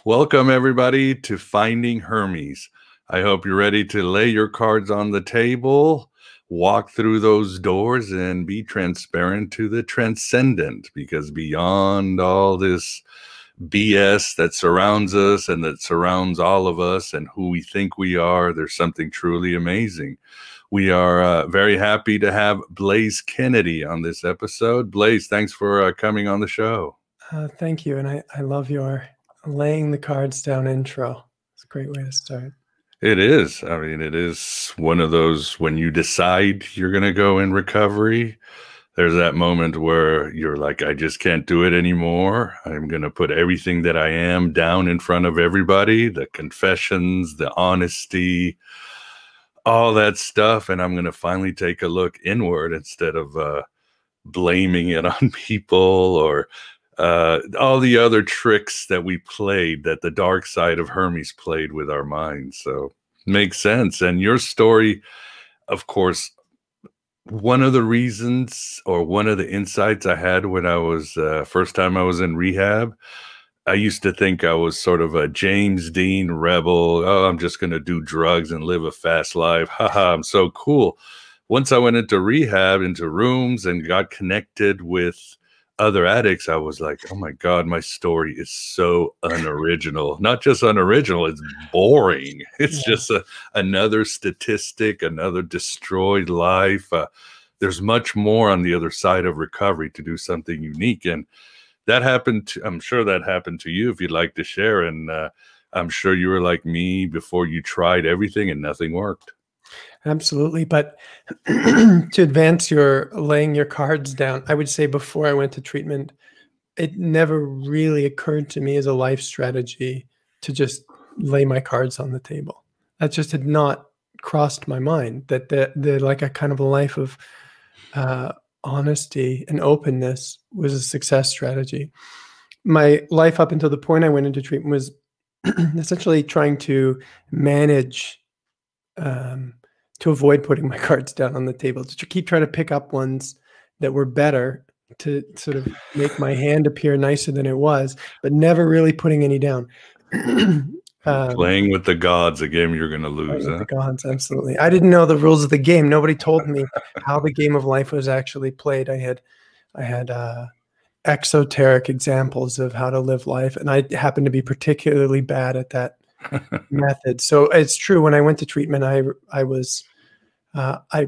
Welcome, everybody, to Finding Hermes. I hope you're ready to lay your cards on the table, walk through those doors, and be transparent to the transcendent, because beyond all this BS that surrounds us and that surrounds all of us and who we think we are, there's something truly amazing. We are very happy to have Blaise Kennedy on this episode. Blaise, thanks for coming on the show. Thank you. And I love your laying the cards down intro. It's a great way to start. It is. I mean, it is one of those when you decide you're going to go in recovery, there's that moment where you're like, I just can't do it anymore. I'm going to put everything that I am down in front of everybody, the confessions, the honesty, all that stuff. And I'm going to finally take a look inward instead of blaming it on people or all the other tricks that we played, that the dark side of Hermes played with our minds. So makes sense. And your story, of course, one of the reasons or one of the insights I had when I was first time I was in rehab, I used to think I was sort of a James Dean rebel. Oh, I'm just going to do drugs and live a fast life. Haha, I'm so cool. Once I went into rehab, into rooms, and got connected with other addicts, I was like, oh my God, my story is so unoriginal. Not just unoriginal, it's boring. It's just another statistic, another destroyed life. There's much more on the other side of recovery to do something unique. And that happened, I'm sure that happened to you, if you'd like to share. And I'm sure you were like me before, you tried everything and nothing worked. Absolutely. But to advance your laying your cards down, I would say before I went to treatment, it never really occurred to me as a life strategy to just lay my cards on the table. That just had not crossed my mind, that the like a kind of a life of honesty and openness was a success strategy. My life up until the point I went into treatment was essentially trying to manage to avoid putting my cards down on the table, to keep trying to pick up ones that were better, to sort of make my hand appear nicer than it was, but never really putting any down. Playing with the gods, a game you're going to lose. The gods, absolutely. I didn't know the rules of the game. Nobody told me how the game of life was actually played. I had exoteric examples of how to live life, and I happened to be particularly bad at that method. So it's true. When I went to treatment, I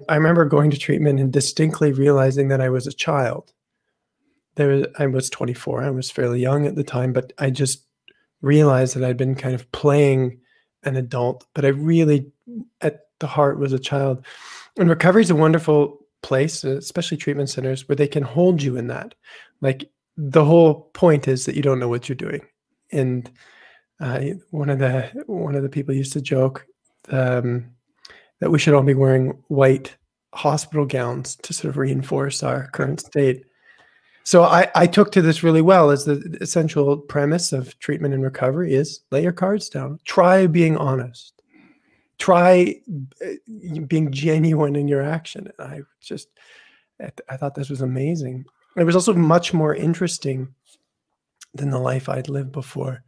remember going to treatment and distinctly realizing that I was a child. I was 24. I was fairly young at the time, but I just realized that I'd been kind of playing an adult, but I really, at the heart, was a child. And recovery is a wonderful place, especially treatment centers, where they can hold you in that. Like, the whole point is that you don't know what you're doing. And one of the people used to joke that we should all be wearing white hospital gowns to sort of reinforce our current state. So I took to this really well, as the essential premise of treatment and recovery is lay your cards down. Try being honest. Try being genuine in your action. And I thought this was amazing. It was also much more interesting than the life I'd lived before.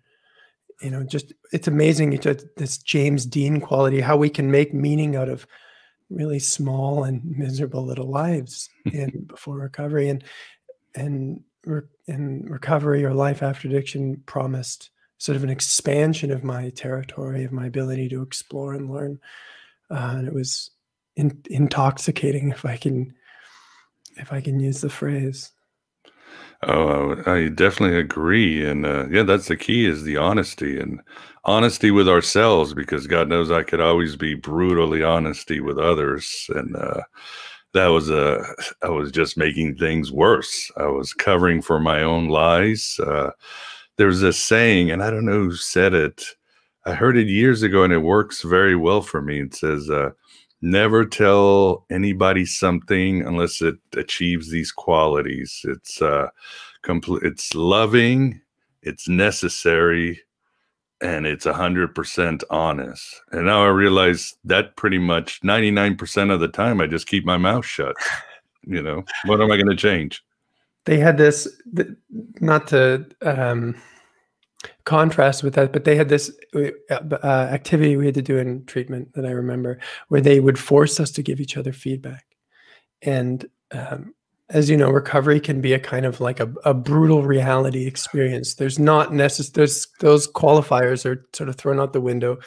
You know, just, it's amazing. It's this James Dean quality, how we can make meaning out of really small and miserable little lives before recovery. And recovery, or life after addiction, promised sort of an expansion of my territory, of my ability to explore and learn. And it was intoxicating, if I can use the phrase. Oh, I definitely agree. And yeah, that's the key, is the honesty, and honesty with ourselves, because God knows I could always be brutally honesty with others. And I was just making things worse. I was covering for my own lies. There's a saying, and I don't know who said it. I heard it years ago, and it works very well for me. It says, never tell anybody something unless it achieves these qualities. It's it's loving, it's necessary, and it's 100% honest. And now I realize that pretty much 99% of the time I just keep my mouth shut. You know, what am I going to change? They had this, not to contrast with that, but they had this activity we had to do in treatment that I remember, where they would force us to give each other feedback. And as you know, recovery can be a kind of like a brutal reality experience. There's not those qualifiers are sort of thrown out the window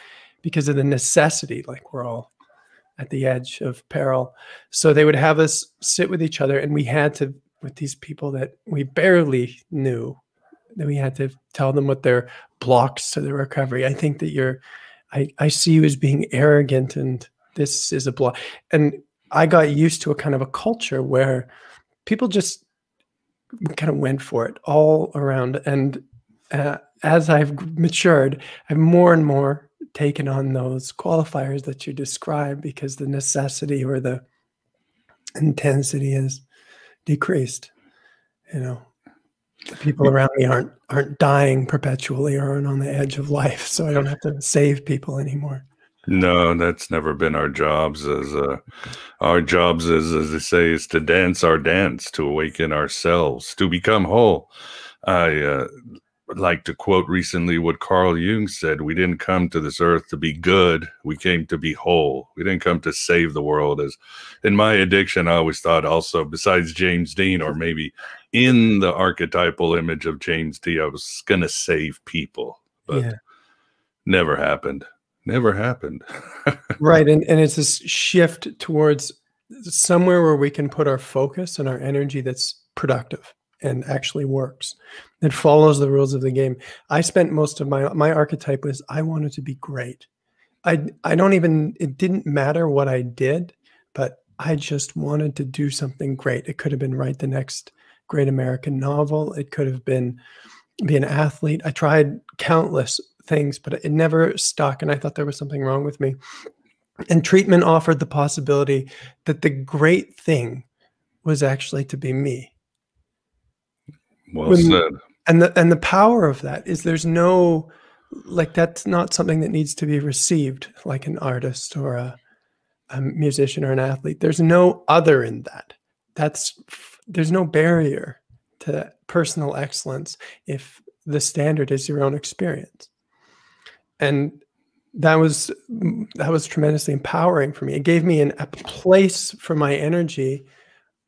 because of the necessity, like we're all at the edge of peril. So they would have us sit with each other, and we had to, with these people that we barely knew, that we had to tell them what their blocks to the recovery. I think that I see you as being arrogant, and this is a block. And I got used to a kind of a culture where people just kind of went for it all around. And as I've matured, I've more and more taken on those qualifiers that you describe, because the necessity or the intensity is decreased. You know, the people around me aren't dying perpetually or aren't on the edge of life, so I don't have to save people anymore. No, that's never been our jobs. Our jobs as they say, is to dance our dance, to awaken ourselves, to become whole. I like to quote recently what Carl Jung said: "We didn't come to this earth to be good. We came to be whole. We didn't come to save the world." As in my addiction, I always thought also, besides James Dean, or maybe in the archetypal image of James Dean, I was going to save people, but Yeah. never happened. Never happened. Right. And it's this shift towards somewhere where we can put our focus and our energy that's productive and actually works, that follows the rules of the game. I spent most of my archetype was, I wanted to be great. I don't even, it didn't matter what I did, but I just wanted to do something great. It could have been write the next great American novel. It could have been be an athlete. I tried countless things, but it never stuck. And I thought there was something wrong with me. And treatment offered the possibility that the great thing was actually to be me. Well said. And the power of that is there's no, like, that's not something that needs to be received like an artist or a musician or an athlete. There's no other in that. There's no barrier to personal excellence if the standard is your own experience. And that was tremendously empowering for me. It gave me a place for my energy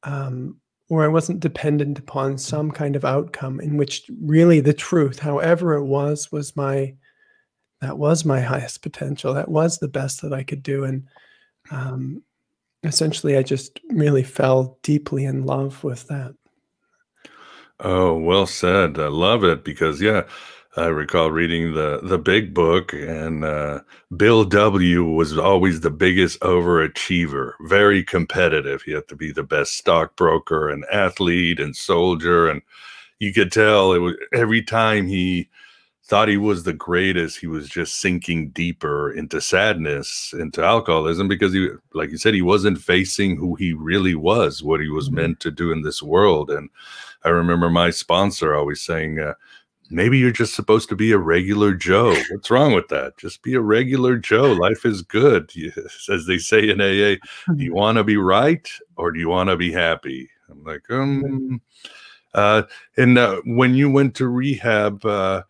where I wasn't dependent upon some kind of outcome, in which really the truth, however it was my highest potential. That was the best that I could do. And essentially, I just really fell deeply in love with that. Oh, well said. I love it because, yeah, I recall reading the big book, and Bill W. was always the biggest overachiever, very competitive. He had to be the best stockbroker and athlete and soldier. And you could tell it was every time he thought he was the greatest, he was just sinking deeper into sadness, into alcoholism, because he, like you said, he wasn't facing who he really was, what he was meant to do in this world. And I remember my sponsor always saying, maybe you're just supposed to be a regular Joe. What's wrong with that? Just be a regular Joe. Life is good. As they say in AA, do you want to be right or do you want to be happy? I'm like, when you went to rehab, how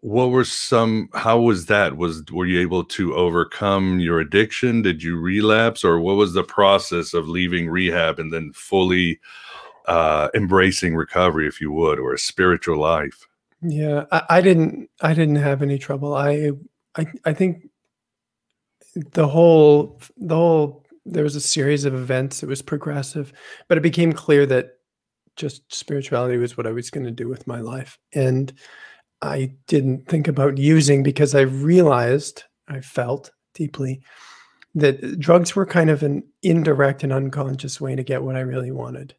was that? Were you able to overcome your addiction? Did you relapse, or what was the process of leaving rehab and then fully embracing recovery, if you would, or a spiritual life? Yeah, I didn't have any trouble. I think the whole there was a series of events. It was progressive, but it became clear that just spirituality was what I was going to do with my life. And I didn't think about using, because I realized, I felt deeply that drugs were kind of an indirect and unconscious way to get what I really wanted.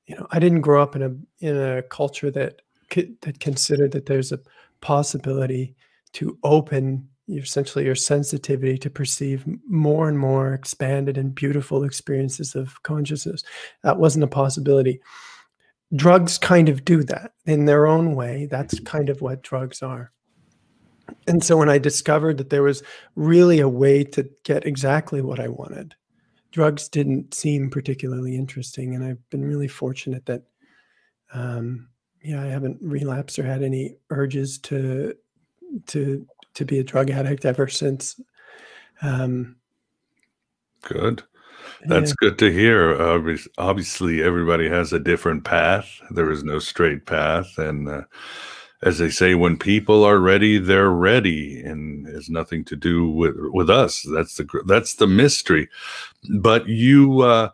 You know, I didn't grow up in a culture that considered that there's a possibility to open essentially your sensitivity to perceive more and more expanded and beautiful experiences of consciousness. That wasn't a possibility. Drugs kind of do that in their own way. That's kind of what drugs are. And so when I discovered that there was really a way to get exactly what I wanted, drugs didn't seem particularly interesting. And I've been really fortunate that Yeah, I haven't relapsed or had any urges to be a drug addict ever since. Um, Good. yeah. That's good to hear. Obviously, everybody has a different path. There is no straight path. And as they say, when people are ready, they're ready, and it has nothing to do with us. That's the mystery. But you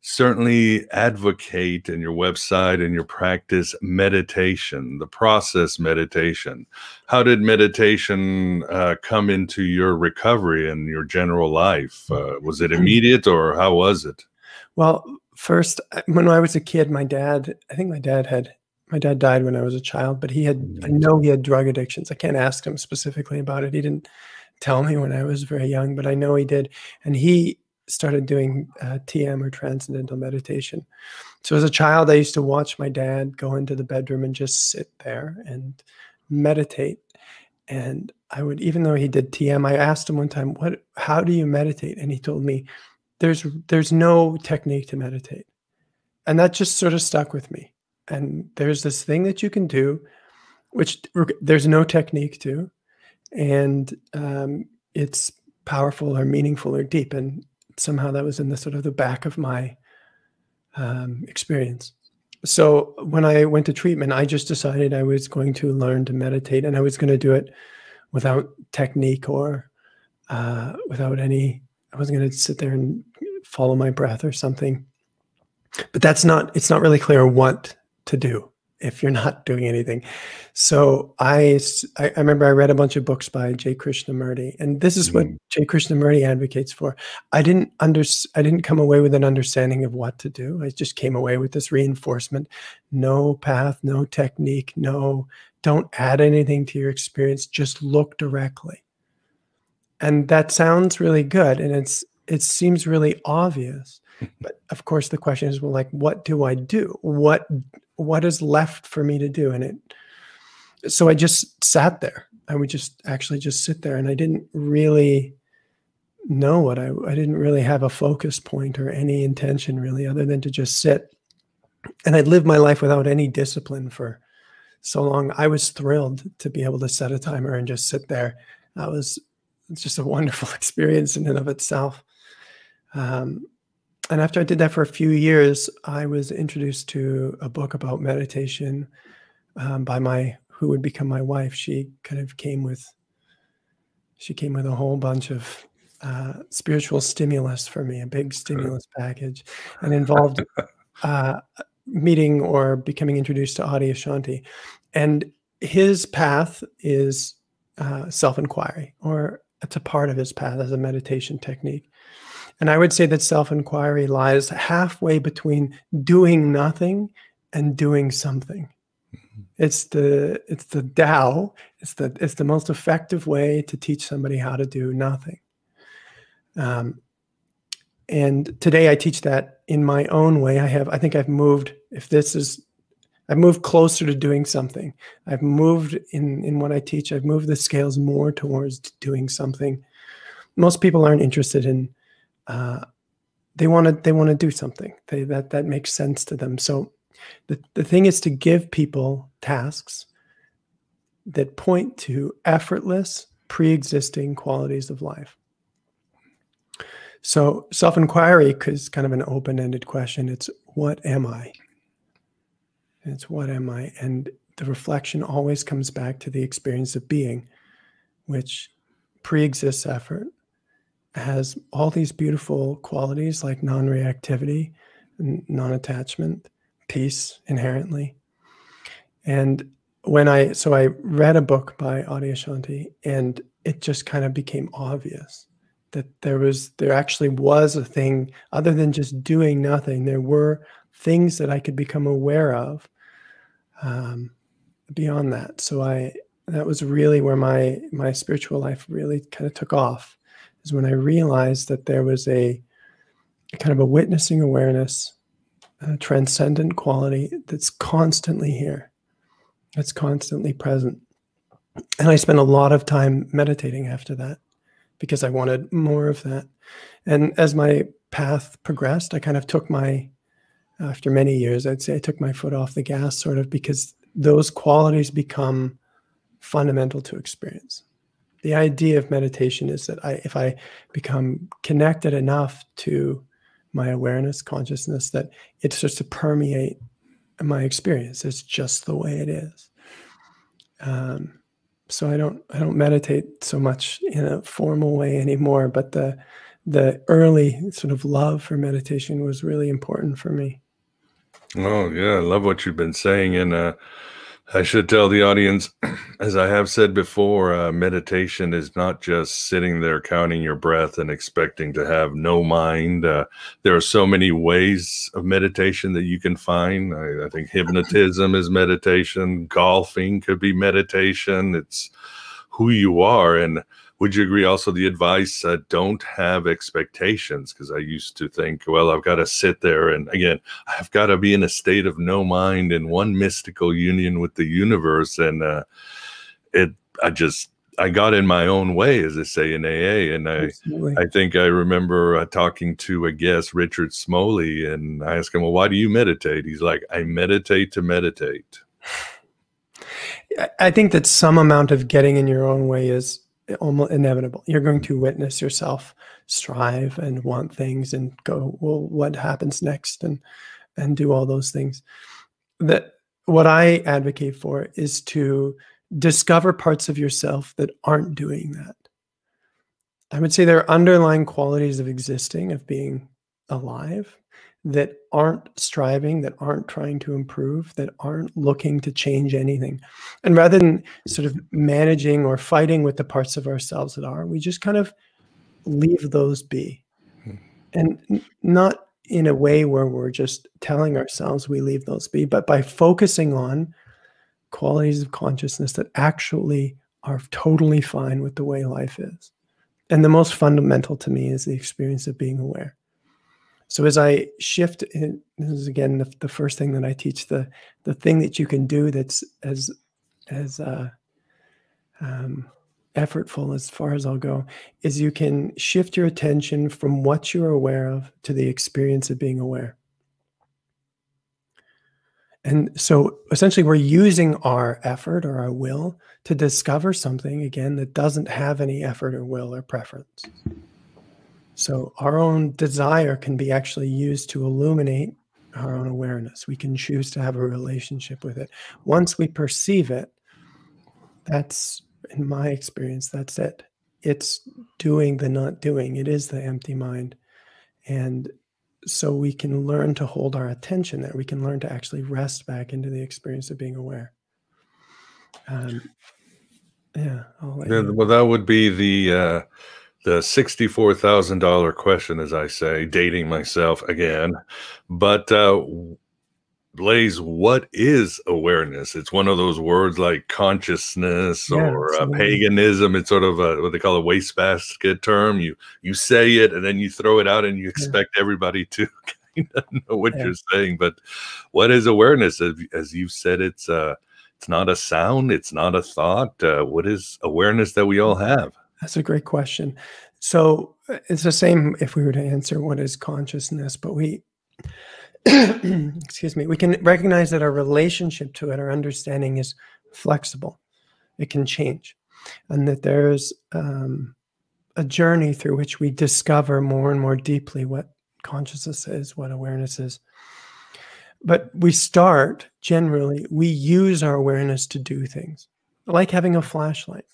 certainly advocate in your website and your practice meditation, the process meditation. How did meditation come into your recovery and your general life? Was it immediate, or how was it? Well, first, when I was a kid, my dad died when I was a child, but I know he had drug addictions. I can't ask him specifically about it. He didn't tell me when I was very young, but I know he did. And he started doing TM, or transcendental meditation. So as a child, I used to watch my dad go into the bedroom and just sit there and meditate. And I would, even though he did TM, I asked him one time, how do you meditate? And he told me, there's no technique to meditate. And that just sort of stuck with me. And there's this thing that you can do, which there's no technique to, and it's powerful or meaningful or deep. And somehow that was in the sort of the back of my experience. So when I went to treatment, I just decided I was going to learn to meditate, and I was going to do it without technique or without any, I wasn't going to sit there and follow my breath or something. But it's not really clear what to do if you're not doing anything. So I remember I read a bunch of books by J. Krishnamurti, and this is what J. Krishnamurti advocates for. I didn't come away with an understanding of what to do. I just came away with this reinforcement: no path, no technique, don't add anything to your experience, just look directly. And that sounds really good, and it seems really obvious. But of course, the question is, well, like, what do I do? What is left for me to do? And so I just sat there. I would actually just sit there, and I didn't really know I didn't really have a focus point or any intention really, other than to just sit. And I'd lived my life without any discipline for so long. I was thrilled to be able to set a timer and just sit there. It's just a wonderful experience in and of itself. And after I did that for a few years, I was introduced to a book about meditation by who would become my wife. She kind of came with a whole bunch of spiritual stimulus for me, a big stimulus package, and involved meeting or becoming introduced to Adyashanti. And his path is self-inquiry, or it's a part of his path as a meditation technique. And I would say that self-inquiry lies halfway between doing nothing and doing something. It's the Tao. It's the most effective way to teach somebody how to do nothing. And today I teach that in my own way. I think I've moved. I've moved closer to doing something. I've moved in what I teach. I've moved the scales more towards doing something. Most people aren't interested in. They want to do something. That makes sense to them. So the thing is to give people tasks that point to effortless, pre-existing qualities of life. So self-inquiry is kind of an open-ended question. It's what am I? It's what am I? And the reflection always comes back to the experience of being, which pre-exists effort, has all these beautiful qualities like non-reactivity, non-attachment, peace inherently. And so I read a book by Adyashanti, and it just kind of became obvious that there actually was a thing other than just doing nothing. There were things that I could become aware of beyond that. So that was really where my spiritual life really kind of took off, is when I realized that there was a kind of a witnessing awareness, a transcendent quality that's constantly here, that's constantly present. And I spent a lot of time meditating after that because I wanted more of that. And as my path progressed, I kind of took after many years, I'd say I took my foot off the gas, sort of, because those qualities become fundamental to experience. The idea of meditation is that if I become connected enough to my awareness, consciousness, that it starts to permeate my experience. It's just the way it is. So I don't meditate so much in a formal way anymore, but the early sort of love for meditation was really important for me. Oh, yeah. I love what you've been saying. And I should tell the audience, as I have said before, meditation is not just sitting there counting your breath and expecting to have no mind. There are so many ways of meditation that you can find. I think hypnotism is meditation. Golfing could be meditation. It's who you are. And would you agree also the advice, don't have expectations? Because I used to think, well, I've got to sit there and again, I've got to be in a state of no mind in one mystical union with the universe. And I got in my own way, as they say in AA. And I think I remember talking to a guest, Richard Smoley, and I asked him, well, why do you meditate? He's like, I meditate to meditate. I think that some amount of getting in your own way is almost inevitable. You're going to witness yourself strive and want things and go, well, what happens next? And do all those things. That what I advocate for is to discover parts of yourself that aren't doing that. I would say there are underlying qualities of existing, of being alive, that aren't striving, that aren't trying to improve, that aren't looking to change anything. And rather than sort of managing or fighting with the parts of ourselves that are, we just kind of leave those be. And not in a way where we're just telling ourselves we leave those be, but by focusing on qualities of consciousness that actually are totally fine with the way life is. And the most fundamental to me is the experience of being aware. So as I shift, this is again the first thing that I teach, the thing that you can do that's as effortful as far as I'll go, is you can shift your attention from what you're aware of to the experience of being aware. And so essentially we're using our effort or our will to discover something, again, that doesn't have any effort or will or preference. So our own desire can be actually used to illuminate our own awareness. We can choose to have a relationship with it. Once we perceive it, that's, in my experience, that's it. It's doing the not doing. It is the empty mind. And so we can learn to hold our attention there. We can learn to actually rest back into the experience of being aware. Yeah. Well, that would be the $64,000 question, as I say, dating myself again. But Blaise, what is awareness? It's one of those words like consciousness or paganism. It's sort of what they call a wastebasket term. You say it and then you throw it out and you expect everybody to kind of know what you're saying. But what is awareness? As you said, it's not a sound. It's not a thought. What is awareness that we all have? That's a great question. So it's the same if we were to answer what is consciousness, but we, excuse me, we can recognize that our relationship to it, our understanding is flexible. It can change. And that there's a journey through which we discover more and more deeply what consciousness is, what awareness is. But we start, generally, we use our awareness to do things, like having a flashlight.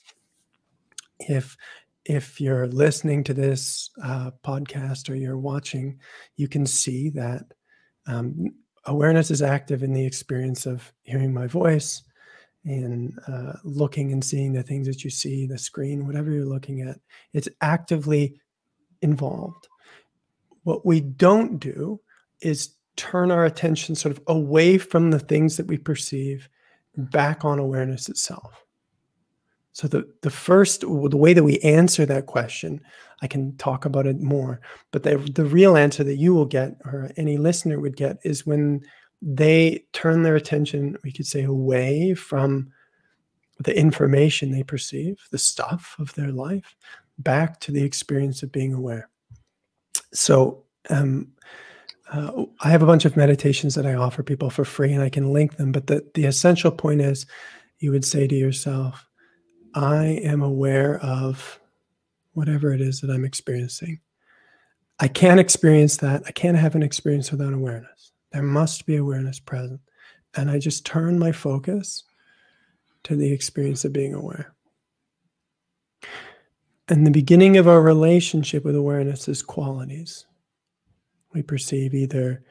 If you're listening to this podcast or you're watching, you can see that awareness is active in the experience of hearing my voice and looking and seeing the things that you see, the screen, whatever you're looking at. It's actively involved. What we don't do is turn our attention sort of away from the things that we perceive back on awareness itself. So the way that we answer that question, I can talk about it more, but the real answer that you will get, or any listener would get, is when they turn their attention, we could say, away from the information they perceive, the stuff of their life, back to the experience of being aware. So I have a bunch of meditations that I offer people for free, and I can link them. But the essential point is, you would say to yourself, I am aware of whatever it is that I'm experiencing. I can't experience that. I can't have an experience without awareness. There must be awareness present. And I just turn my focus to the experience of being aware. And the beginning of our relationship with awareness is qualities. We perceive either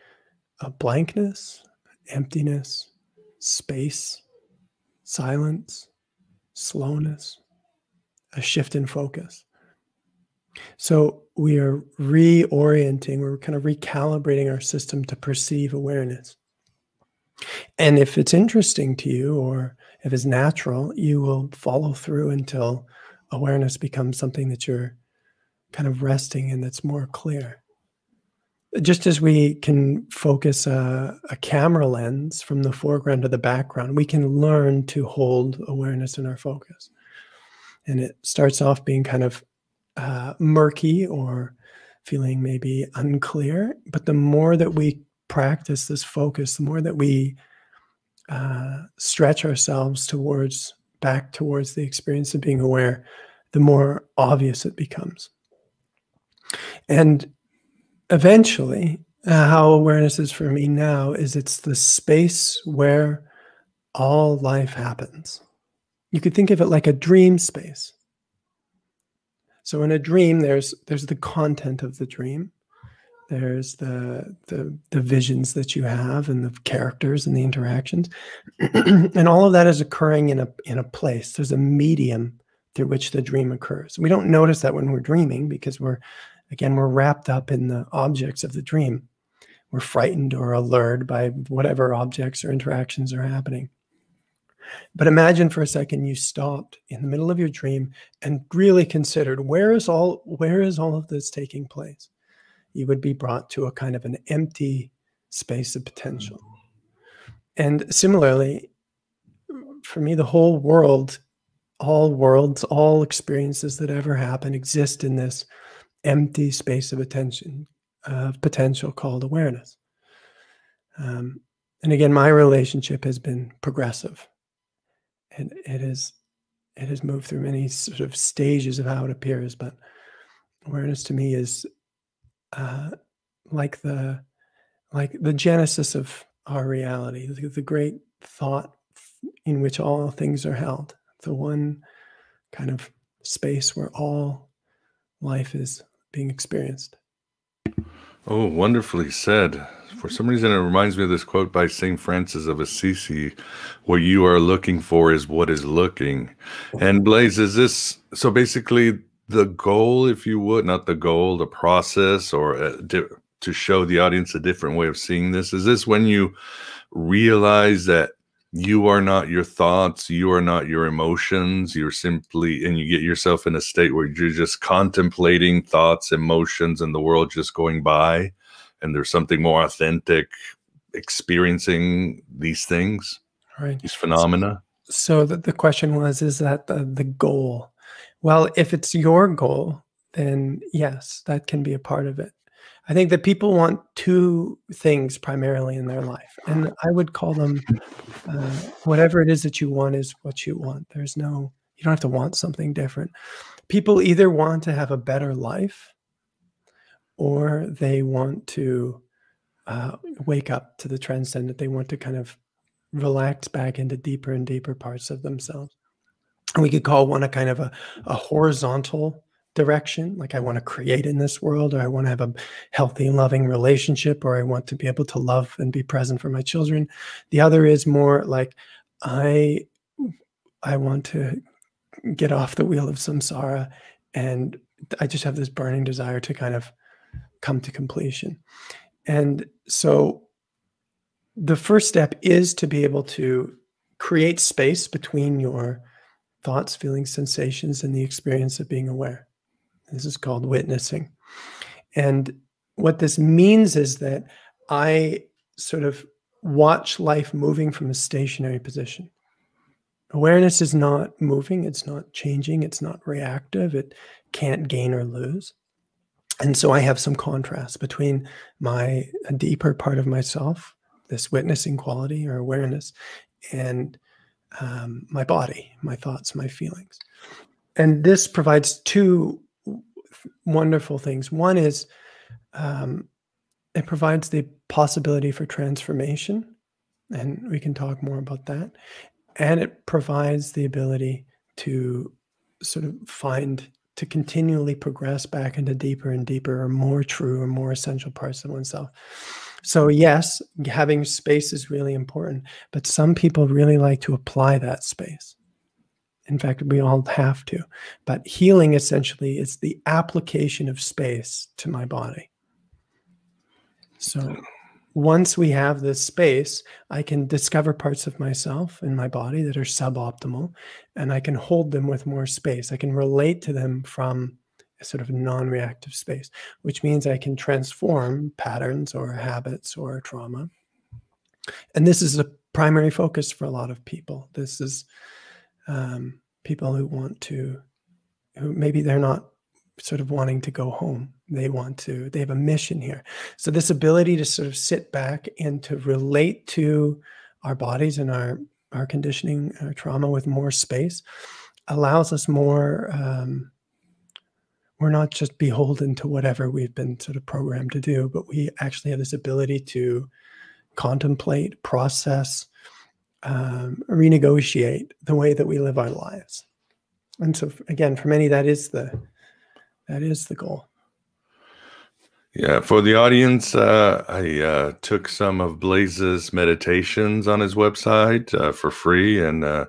a blankness, emptiness, space, silence, slowness, a shift in focus. So we are reorienting, we're kind of recalibrating our system to perceive awareness. And if it's interesting to you, or if it's natural, you will follow through until awareness becomes something that you're kind of resting in, that's more clear. Just as we can focus a camera lens from the foreground to the background, we can learn to hold awareness in our focus. And it starts off being kind of murky or feeling maybe unclear. But the more that we practice this focus, the more that we stretch ourselves back towards the experience of being aware, the more obvious it becomes. And eventually, how awareness is for me now is it's the space where all life happens. You could think of it like a dream space. So in a dream, there's the content of the dream. There's the visions that you have, and the characters and the interactions. And all of that is occurring in a place. There's a medium through which the dream occurs. We don't notice that when we're dreaming, because we're wrapped up in the objects of the dream. We're frightened or allured by whatever objects or interactions are happening. But imagine for a second you stopped in the middle of your dream and really considered, where is all of this taking place? You would be brought to a kind of an empty space of potential. And similarly, for me, the whole world, all worlds, all experiences that ever happen exist in this empty space of potential called awareness. And again, my relationship has been progressive. And it has moved through many sort of stages of how it appears, but awareness to me is like the genesis of our reality, the great thought in which all things are held, the one kind of space where all life is being experienced. Oh, wonderfully said. For some reason, it reminds me of this quote by St. Francis of Assisi: what you are looking for is what is looking. And Blaise, is this, so basically the goal, if you would, not the goal, the process, or to show the audience a different way of seeing this? Is this when you realize that you are not your thoughts, you are not your emotions, you're simply, and you get yourself in a state where you're just contemplating thoughts, emotions, and the world just going by, and there's something more authentic experiencing these things, right? These phenomena? So the question was, is that the goal? Well, if it's your goal, then yes, that can be a part of it. I think that people want two things primarily in their life, and I would call them whatever it is that you want is what you want. You don't have to want something different. People either want to have a better life, or they want to wake up to the transcendent. They want to kind of relax back into deeper and deeper parts of themselves. And we could call one a kind of a horizontal direction, like I want to create in this world, or I want to have a healthy and loving relationship, or I want to be able to love and be present for my children. The other is more like I want to get off the wheel of samsara, and I just have this burning desire to kind of come to completion. And so the first step is to be able to create space between your thoughts, feelings, sensations, and the experience of being aware. This is called witnessing. And what this means is that I sort of watch life moving from a stationary position. Awareness is not moving, it's not changing, it's not reactive, it can't gain or lose. And so I have some contrast between a deeper part of myself, this witnessing quality or awareness, and my body, my thoughts, my feelings. And this provides two wonderful things. One is it provides the possibility for transformation, and we can talk more about that. And it provides the ability to sort of to continually progress back into deeper and deeper or more true or more essential parts of oneself. So yes, having space is really important, but some people really like to apply that space. In fact, we all have to. But healing essentially is the application of space to my body. So once we have this space, I can discover parts of myself and my body that are suboptimal, and I can hold them with more space. I can relate to them from a sort of non-reactive space, which means I can transform patterns or habits or trauma. And this is a primary focus for a lot of people. This is people who maybe they're not sort of wanting to go home. They have a mission here. So this ability to sort of sit back and to relate to our bodies and our conditioning, our trauma with more space allows us more, we're not just beholden to whatever we've been sort of programmed to do, but we actually have this ability to contemplate, process, renegotiate the way that we live our lives. And so again, for many, that is the goal. Yeah, for the audience, I took some of Blaise's meditations on his website for free, and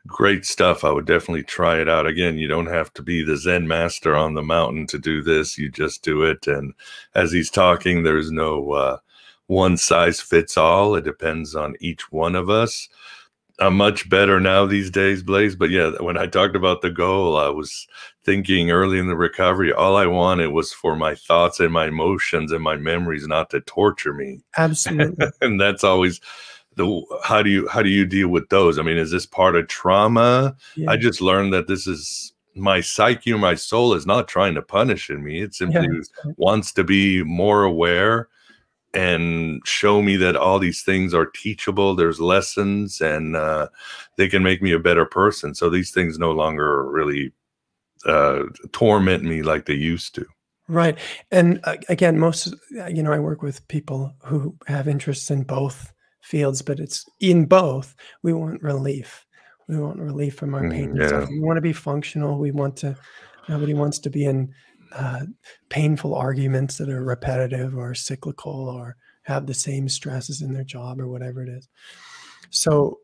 great stuff. I would definitely try it out. Again, you don't have to be the Zen master on the mountain to do this. You just do it. And as he's talking, there's no one size fits all. It depends on each one of us. I'm much better now these days, Blaise. But yeah, when I talked about the goal, I was thinking early in the recovery, all I wanted was for my thoughts and my emotions and my memories not to torture me. Absolutely. And that's always how do you deal with those? I mean, is this part of trauma? Yeah. I just learned that this is my psyche or my soul is not trying to punish me. It simply wants to be more aware and show me that all these things are teachable. There's lessons, and they can make me a better person. So these things no longer really torment me like they used to. Right. And again, I work with people who have interests in both fields, but it's in both. We want relief. We want relief from our pain and suffering. We want to be functional. Nobody wants to be in painful arguments that are repetitive or cyclical or have the same stresses in their job or whatever it is. So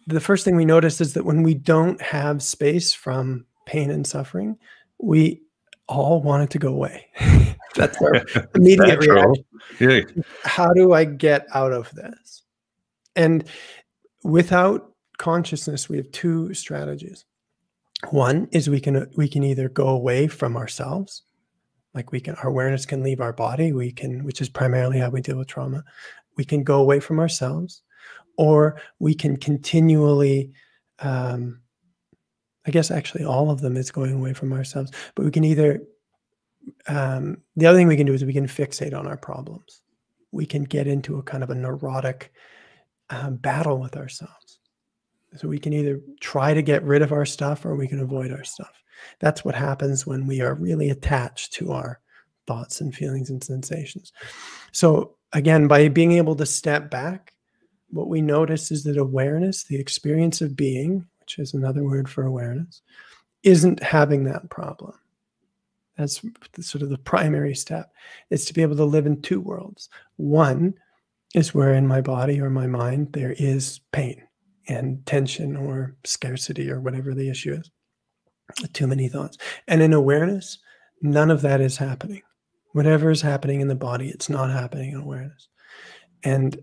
the first thing we notice is that when we don't have space from pain and suffering, we all want it to go away. That's our immediate reaction. Yeah. How do I get out of this? And without consciousness, we have two strategies. One is we can either go away from ourselves, like our awareness can leave our body, which is primarily how we deal with trauma. We can go away from ourselves, or we can continually, I guess actually all of them is going away from ourselves, but we can either, the other thing we can do is we can fixate on our problems. We can get into a kind of a neurotic battle with ourselves. So we can either try to get rid of our stuff or we can avoid our stuff. That's what happens when we are really attached to our thoughts and feelings and sensations. So again, by being able to step back, what we notice is that awareness, the experience of being, which is another word for awareness, isn't having that problem. That's sort of the primary step, is to be able to live in two worlds. One is where in my body or my mind there is pain and tension or scarcity or whatever the issue is, too many thoughts. And in awareness, none of that is happening. Whatever is happening in the body, it's not happening in awareness. And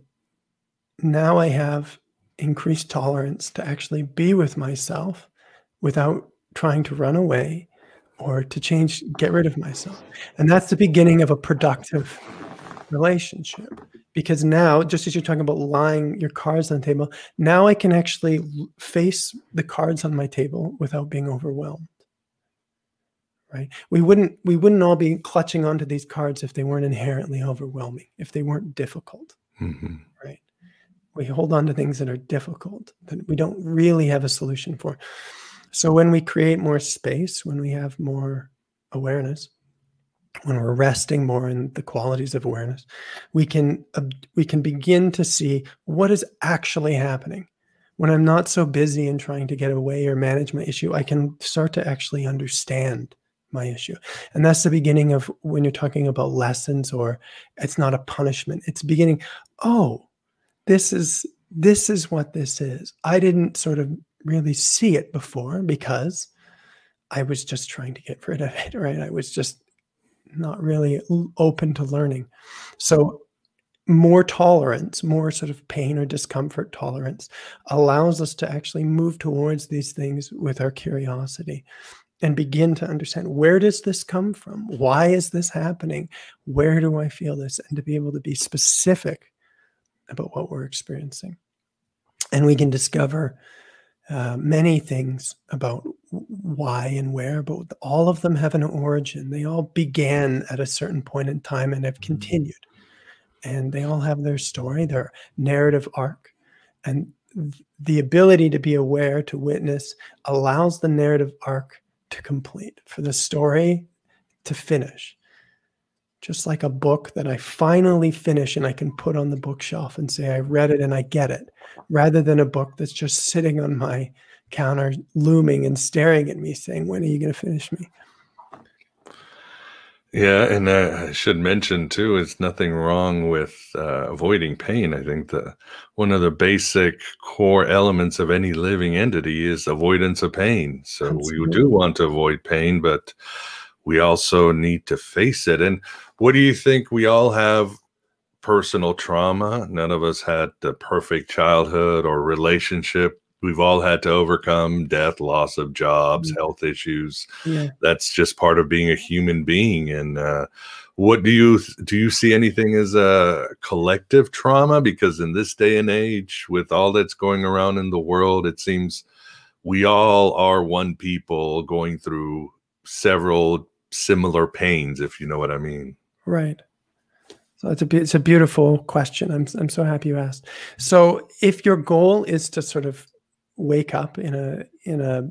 now I have increased tolerance to actually be with myself without trying to run away or to get rid of myself. And that's the beginning of a productive relationship. Because now, just as you're talking about lying your cards on the table, now I can actually face the cards on my table without being overwhelmed. right? We wouldn't all be clutching onto these cards if they weren't inherently overwhelming, if they weren't difficult, right? We hold on to things that are difficult, that we don't really have a solution for. So when we create more space, when we have more awareness, when we're resting more in the qualities of awareness, we can begin to see what is actually happening. When I'm not so busy in trying to get away or manage my issue, I can start to actually understand my issue. And that's the beginning of when you're talking about lessons, or it's not a punishment. It's beginning, oh, this is what this is. I didn't sort of really see it before because I was just trying to get rid of it, right? I was just not really open to learning. So more tolerance, more sort of pain or discomfort tolerance allows us to actually move towards these things with our curiosity and begin to understand, where does this come from? Why is this happening? Where do I feel this? And to be able to be specific about what we're experiencing. And we can discover many things about why and where, but all of them have an origin. They all began at a certain point in time and have continued. And they all have their story, their narrative arc. And the ability to be aware, to witness, allows the narrative arc to complete, for the story to finish. Just like a book that I finally finish and I can put on the bookshelf and say, I read it and I get it, rather than a book that's just sitting on my counter, looming and staring at me saying, when are you going to finish me? Yeah, and I should mention too, it's nothing wrong with avoiding pain. I think one of the basic core elements of any living entity is avoidance of pain. So we do want to avoid pain, but we also need to face it. And what do you think? We all have personal trauma. None of us had the perfect childhood or relationship. We've all had to overcome death, loss of jobs, health issues. Yeah. That's just part of being a human being. And what do you see anything as a collective trauma? Because in this day and age, with all that's going around in the world, it seems we all are one people going through several similar pains, if you know what I mean. Right. So it's a beautiful question. I'm so happy you asked. So if your goal is to sort of wake up in a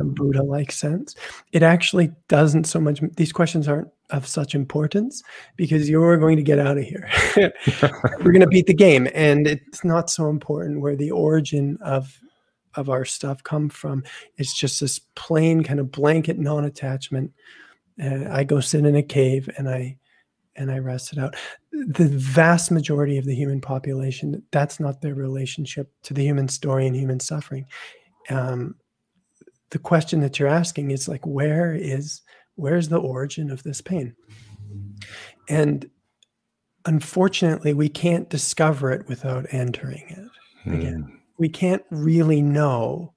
Buddha-like sense, it actually doesn't so much. These questions aren't of such importance because you're going to get out of here. We're going to beat the game, and it's not so important where the origin of our stuff come from. It's just this plain kind of blanket non-attachment. I go sit in a cave and I rest it out. The vast majority of the human population, that's not their relationship to the human story and human suffering. The question that you're asking is like, where's the origin of this pain? And unfortunately, we can't discover it without entering it. Again, we can't really know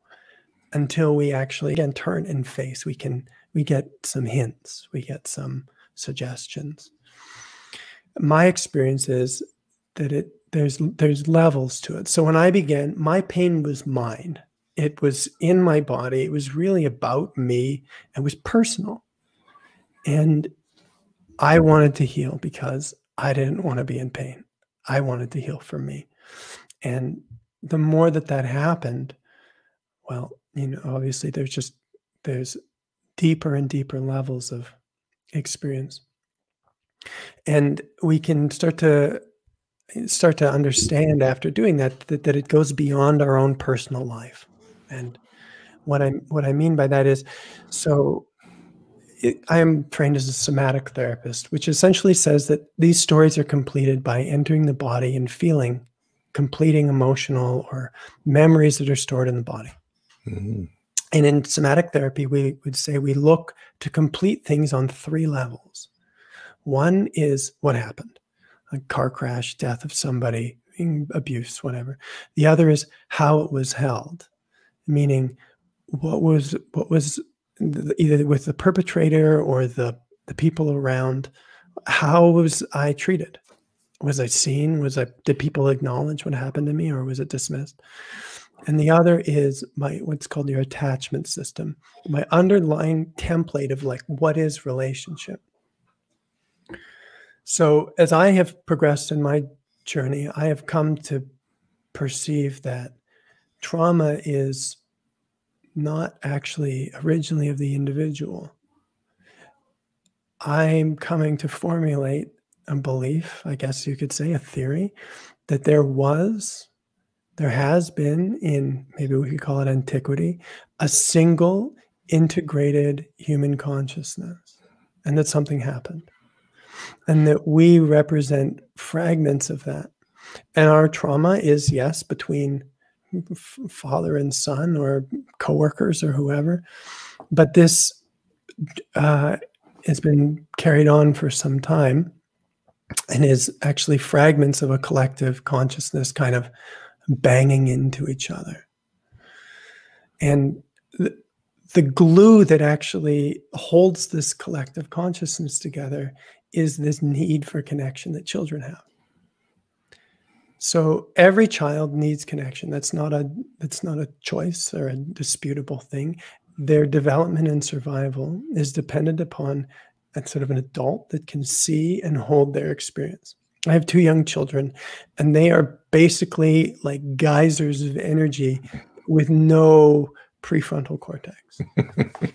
until we actually, again, turn and face. We get some hints, we get some suggestions. My experience is that there's levels to it. So when I began, my pain was mine. It was in my body. It was really about me. It was personal. And I wanted to heal because I didn't want to be in pain. I wanted to heal for me. And the more that happened, well, obviously there's deeper and deeper levels of experience. And we can start to understand after doing that it goes beyond our own personal life. And what I mean by that is, so I am trained as a somatic therapist, which essentially says that these stories are completed by entering the body and feeling, completing emotional or memories that are stored in the body. And in somatic therapy, we would say we look to complete things on 3 levels. One is what happened, a car crash, death of somebody, abuse, whatever. The other is how it was held, meaning what was either with the perpetrator or the people around. How was I treated? Was I seen? Did people acknowledge what happened to me, or was it dismissed? And the other is what's called your attachment system, my underlying template of like, what is relationship? So as I have progressed in my journey, I have come to perceive that trauma is not actually originally of the individual. I'm coming to formulate a belief, I guess you could say, a theory, that there has been, in maybe we could call it antiquity, a single integrated human consciousness, and that something happened, and that we represent fragments of that. And our trauma is, yes, between father and son or coworkers or whoever, but this has been carried on for some time and is actually fragments of a collective consciousness kind of banging into each other. And the glue that actually holds this collective consciousness together is this need for connection that children have. So every child needs connection. That's not a choice or a disputable thing. Their development and survival is dependent upon a sort of an adult that can see and hold their experience. I have 2 young children, and they are basically like geysers of energy with no prefrontal cortex.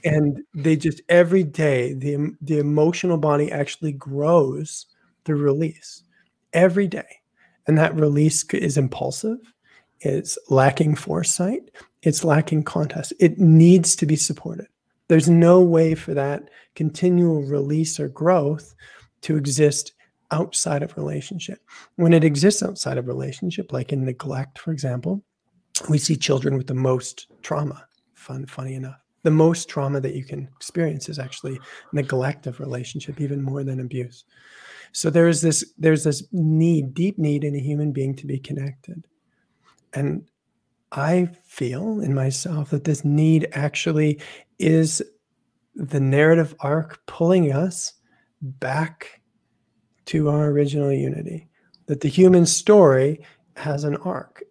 And they just, every day, the emotional body actually grows through release every day. And that release is impulsive, it's lacking foresight, it's lacking context. It needs to be supported. There's no way for that continual release or growth to exist outside of relationship. When it exists outside of relationship, like in neglect, for example, we see children with the most trauma. Funny enough, the most trauma that you can experience is actually neglect of relationship, even more than abuse. So there's this need, deep need in a human being to be connected. And I feel in myself that this need actually is the narrative arc pulling us back to our original unity. That the human story has an arc,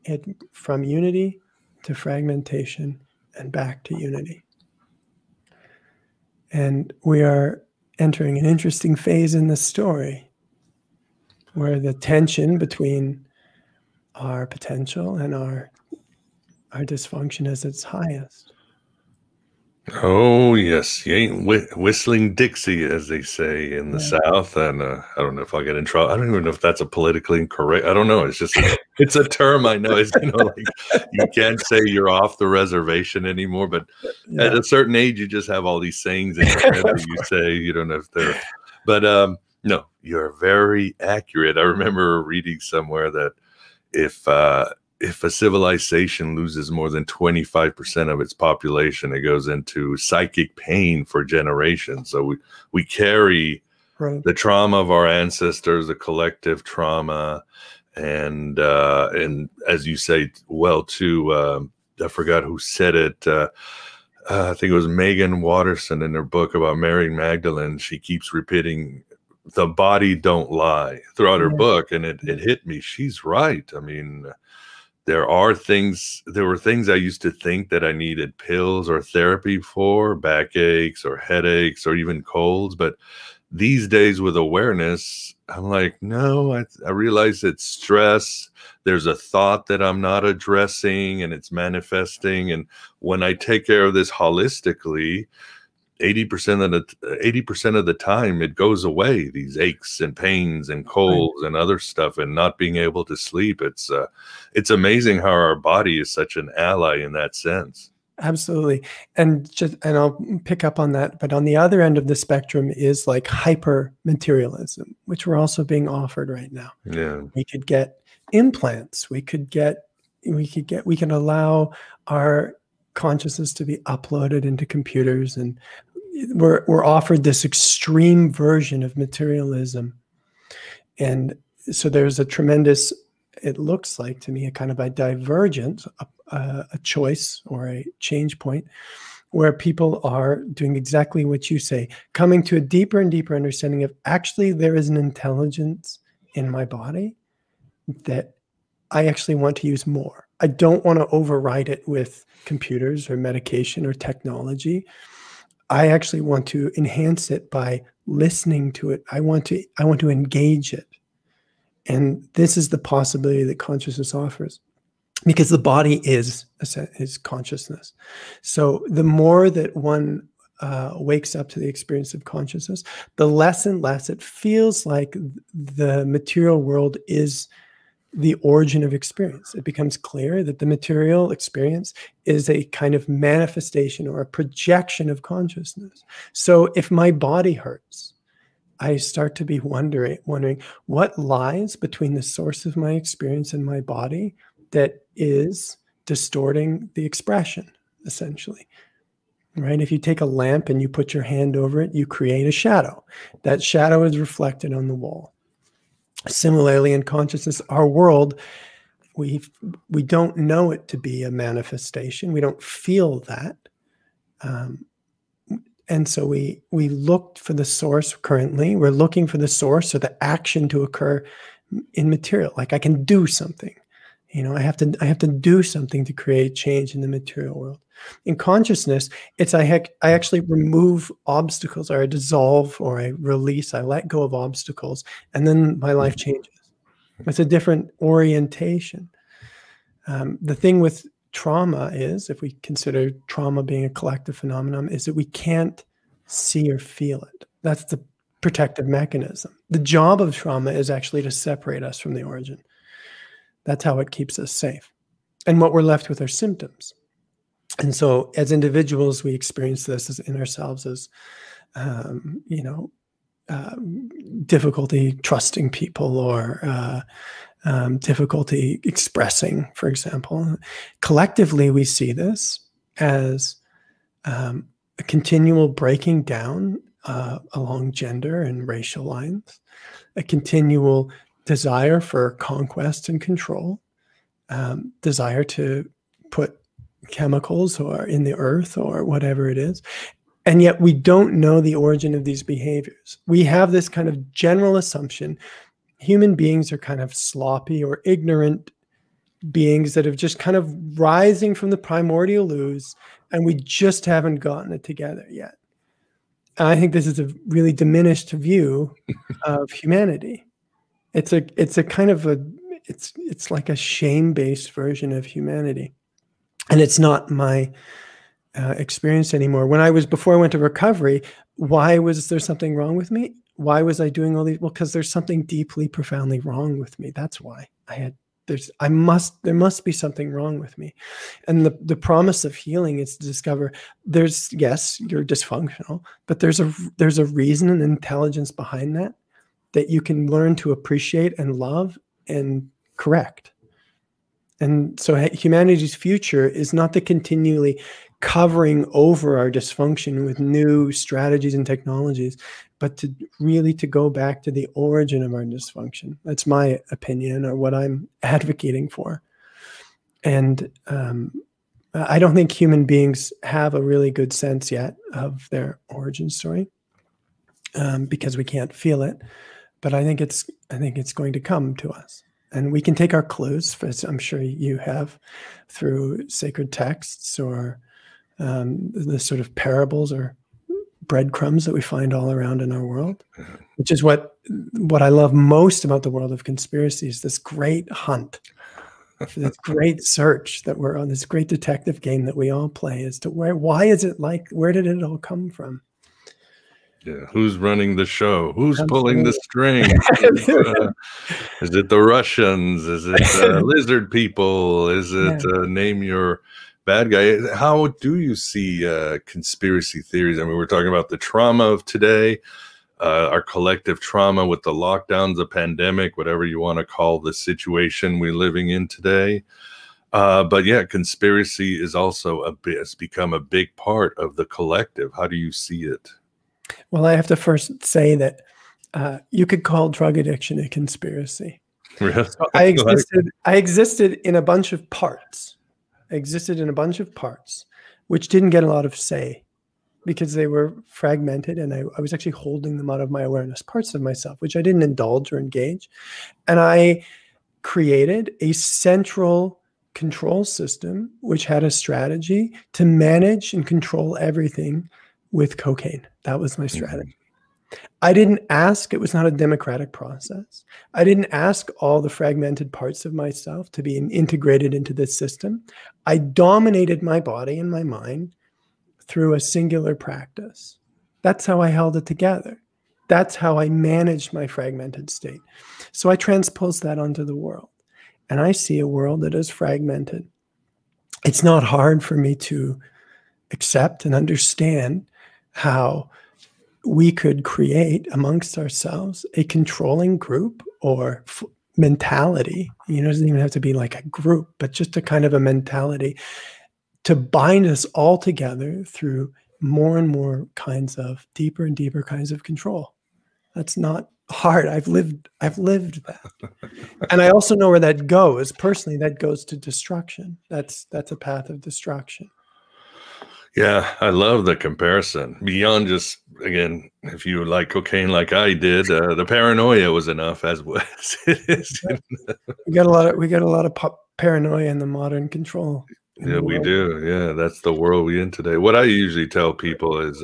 from unity to fragmentation and back to unity. And we are entering an interesting phase in the story where the tension between our potential and our dysfunction is its highest. Oh, yes. You ain't whistling Dixie, as they say in the South. And I don't know if I'll get in trouble. I don't even know if that's a politically incorrect. I don't know. It's just, it's a term I know. It's, like you can't say you're off the reservation anymore. But at a certain age, you just have all these sayings in your head that you say. You don't know if they're, but no, you're very accurate. I remember reading somewhere that if a civilization loses more than 25% of its population, it goes into psychic pain for generations. So we carry the trauma of our ancestors, the collective trauma, and as you say, well, too, I forgot who said it. I think it was Megan Watterson in her book about Mary Magdalene. She keeps repeating, "The body don't lie," throughout her book, and it hit me. She's right. I mean, there were things I used to think that I needed pills or therapy for, backaches or headaches or even colds. But these days with awareness, I'm like, no, I realize it's stress. There's a thought that I'm not addressing and it's manifesting. And when I take care of this holistically, 80% of the time it goes away, these aches and pains and colds and other stuff, and not being able to sleep. It's amazing how our body is such an ally in that sense. Absolutely. And I'll pick up on that, but on the other end of the spectrum is like hyper materialism, which we're also being offered right now. Yeah. We could get implants, we can allow our consciousness to be uploaded into computers, and we're offered this extreme version of materialism. And so there's a tremendous, it looks like to me, a kind of a divergence, a choice or a change point where people are doing exactly what you say, coming to a deeper and deeper understanding of actually there is an intelligence in my body that I actually want to use more. I don't want to override it with computers or medication or technology. I actually want to enhance it by listening to it. I want to engage it. And this is the possibility that consciousness offers, because the body is consciousness. So the more that one wakes up to the experience of consciousness, the less and less it feels like the material world is the origin of experience. It becomes clear that the material experience is a kind of manifestation or a projection of consciousness. So if my body hurts, I start to be wondering what lies between the source of my experience and my body that is distorting the expression, essentially. Right? If you take a lamp and you put your hand over it, you create a shadow. That shadow is reflected on the wall. Similarly, in consciousness, our world, we don't know it to be a manifestation. We don't feel that. And so we look for the source currently. We're looking for the source or the action to occur in material. Like I can do something. You know, I have to do something to create change in the material world. In consciousness, it's I actually remove obstacles, or I dissolve, or I release, I let go of obstacles, and then my life changes. It's a different orientation. The thing with trauma is, if we consider trauma being a collective phenomenon, is that we can't see or feel it. That's the protective mechanism. The job of trauma is actually to separate us from the origin. That's how it keeps us safe. And what we're left with are symptoms. And so as individuals, we experience this in ourselves as, difficulty trusting people, or difficulty expressing, for example. Collectively, we see this as a continual breaking down along gender and racial lines, a continual desire for conquest and control, desire to put chemicals or in the earth or whatever it is. And yet we don't know the origin of these behaviors. We have this kind of general assumption human beings are kind of sloppy or ignorant beings that have just kind of rising from the primordial ooze, and we just haven't gotten it together yet. And I think this is a really diminished view of humanity. It's a kind of it's like a shame-based version of humanity. And it's not my experience anymore. Before I went to recovery, why was there something wrong with me? Why was I doing all these? Well, because there's something deeply, profoundly wrong with me. That's why there must be something wrong with me. And the promise of healing is to discover yes, you're dysfunctional, but there's a reason and intelligence behind that you can learn to appreciate and love and correct. And so humanity's future is not to continually covering over our dysfunction with new strategies and technologies, but to really go back to the origin of our dysfunction. That's my opinion, or what I'm advocating for. And I don't think human beings have a really good sense yet of their origin story, because we can't feel it. But I think it's going to come to us. And we can take our clues, as I'm sure you have, through sacred texts or the sort of parables or breadcrumbs that we find all around in our world, which is what I love most about the world of conspiracies, this great hunt, this great search that we're on, this great detective game that we all play as to why is it like, where did it all come from? Yeah, who's running the show? Who's pulling the strings? Is it the Russians? Is it lizard people? Is it name your bad guy? How do you see conspiracy theories? I mean, we're talking about the trauma of today, our collective trauma with the lockdowns, the pandemic, whatever you want to call the situation we're living in today. But yeah, conspiracy is also has become a big part of the collective. How do you see it? Well, I have to first say that you could call drug addiction a conspiracy. Really? So I existed in a bunch of parts. Which didn't get a lot of say because they were fragmented, and I was actually holding them out of my awareness, parts of myself, which I didn't indulge or engage. And I created a central control system, which had a strategy to manage and control everything with cocaine. That was my strategy. I didn't ask, it was not a democratic process. I didn't ask all the fragmented parts of myself to be integrated into this system. I dominated my body and my mind through a singular practice. That's how I held it together. That's how I managed my fragmented state. So I transpose that onto the world. And I see a world that is fragmented. It's not hard for me to accept and understand how we could create amongst ourselves a controlling group or mentality. You know, it doesn't even have to be like a group, but just a kind of a mentality to bind us all together through more and more kinds of deeper and deeper kinds of control. That's not hard. I've lived that. And I also know where that goes. Personally, that goes to destruction. That's a path of destruction. Yeah, I love the comparison. Beyond just, again, if you like cocaine like I did, the paranoia was enough as it is. We got a lot of paranoia in the modern control. Yeah, we do. Yeah, that's the world we're in today. What I usually tell people is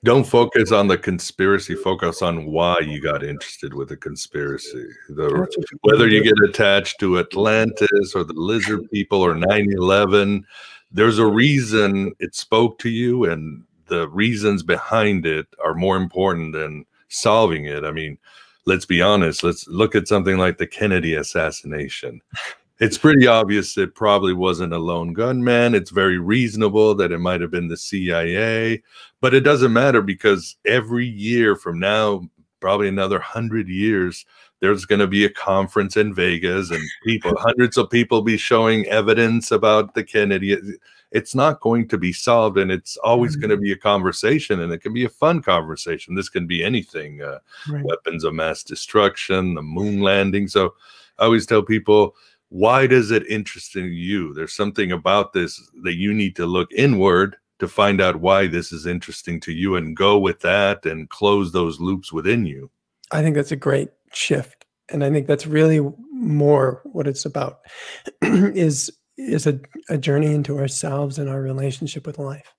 don't focus on the conspiracy, focus on why you got interested with the conspiracy. Whether you get attached to Atlantis or the lizard people or 9/11, there's a reason it spoke to you, and the reasons behind it are more important than solving it. I mean, let's be honest. Let's look at something like the Kennedy assassination. It's pretty obvious it probably wasn't a lone gunman. It's very reasonable that it might have been the CIA, but it doesn't matter because every year from now, probably another 100 years, there's going to be a conference in Vegas and hundreds of people be showing evidence about the Kennedy. It's not going to be solved, and it's always going to be a conversation, and it can be a fun conversation. This can be anything, Right. Weapons of mass destruction, the moon landing. So I always tell people, why does it interest you? There's something about this that you need to look inward to find out why this is interesting to you and go with that and close those loops within you. I think that's a great shift. And I think that's really more what it's about is a journey into ourselves and our relationship with life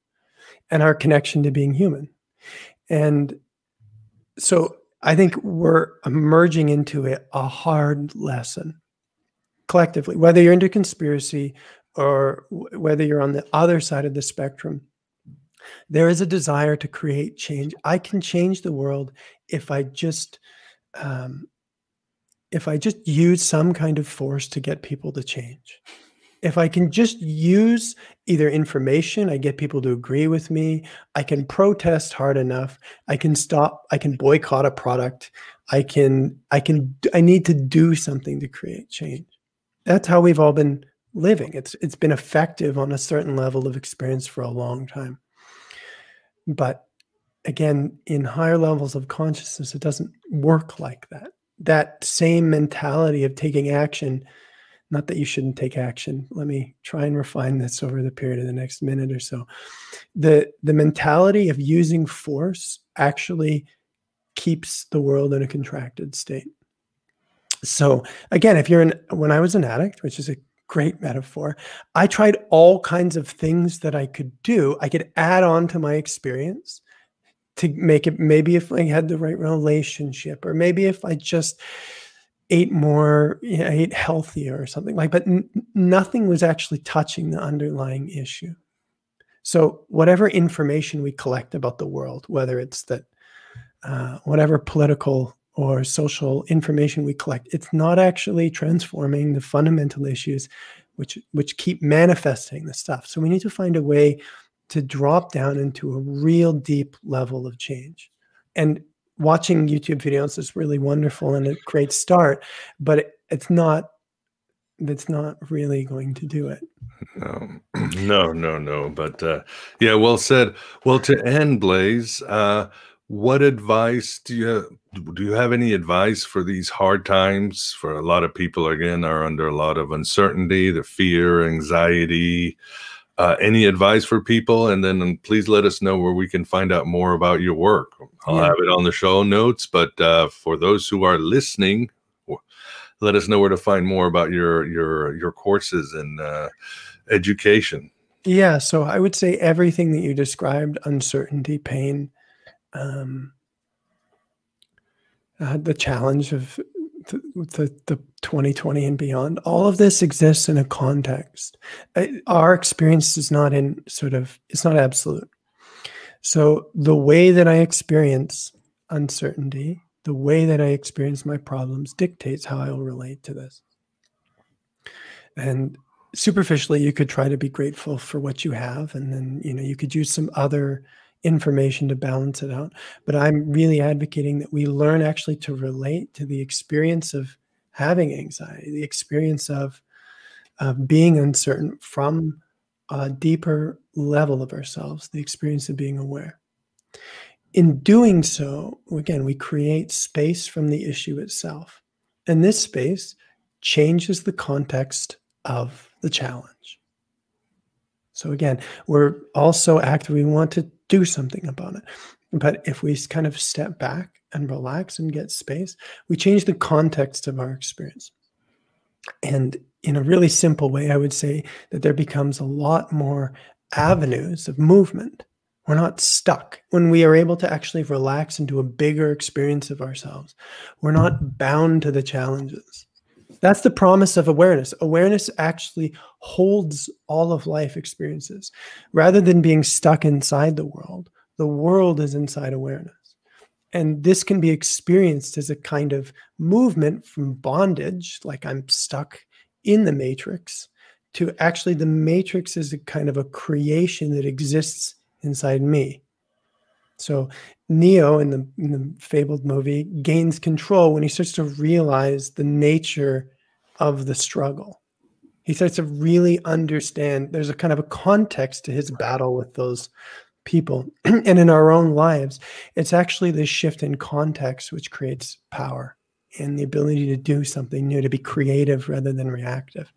and our connection to being human. And so I think we're emerging into a hard lesson collectively, whether you're into conspiracy or whether you're on the other side of the spectrum. There is a desire to create change. I can change the world if I just use some kind of force to get people to change. If I can just use either information, I get people to agree with me, I can protest hard enough, I can boycott a product, I need to do something to create change. That's how we've all been living. It's been effective on a certain level of experience for a long time. But again, in higher levels of consciousness, it doesn't work like that. That same mentality of taking action, not that you shouldn't take action. Let me try and refine this over the period of the next minute or so. The mentality of using force actually keeps the world in a contracted state. So again, when I was an addict, which is a great metaphor, I tried all kinds of things that I could do. I could add on to my experience to make it, maybe if I had the right relationship, or maybe if I just ate more, ate healthier or something like, but nothing was actually touching the underlying issue. So whatever information we collect about the world, whether it's that, whatever political or social information we collect, it's not actually transforming the fundamental issues which keep manifesting the stuff. So we need to find a way to drop down into a real deep level of change. And watching YouTube videos is really wonderful and a great start, but it's not really going to do it. No. But yeah, well said. Well, to end, Blaise, what advice do you have any advice for these hard times? For a lot of people, again, are under a lot of uncertainty, the fear, anxiety. Any advice for people? And then please let us know where we can find out more about your work. I'll have it on the show notes. But for those who are listening, let us know where to find more about your courses and education. Yeah, so I would say everything that you described, uncertainty, pain, the challenge of the 2020 and beyond, all of this exists in a context. Our experience is not it's not absolute. So the way that I experience uncertainty, the way that I experience my problems dictates how I will relate to this. And superficially, you could try to be grateful for what you have, and then, you could use some other information to balance it out. But I'm really advocating that we learn actually to relate to the experience of having anxiety, the experience of being uncertain from a deeper level of ourselves, the experience of being aware. In doing so, again, we create space from the issue itself. And this space changes the context of the challenge. So again, we're also active. We want to do something about it. But if we kind of step back and relax and get space, we change the context of our experience. And in a really simple way, I would say that there becomes a lot more avenues of movement. We're not stuck. When we are able to actually relax into a bigger experience of ourselves, we're not bound to the challenges. That's the promise of awareness. Awareness actually holds all of life experiences. Rather than being stuck inside the world is inside awareness. And this can be experienced as a kind of movement from bondage, like I'm stuck in the matrix, to actually the matrix is a kind of a creation that exists inside me. So Neo in the fabled movie gains control when he starts to realize the nature of the struggle. He starts to really understand there's a kind of a context to his battle with those people. And in our own lives, it's actually this shift in context which creates power and the ability to do something new, to be creative rather than reactive.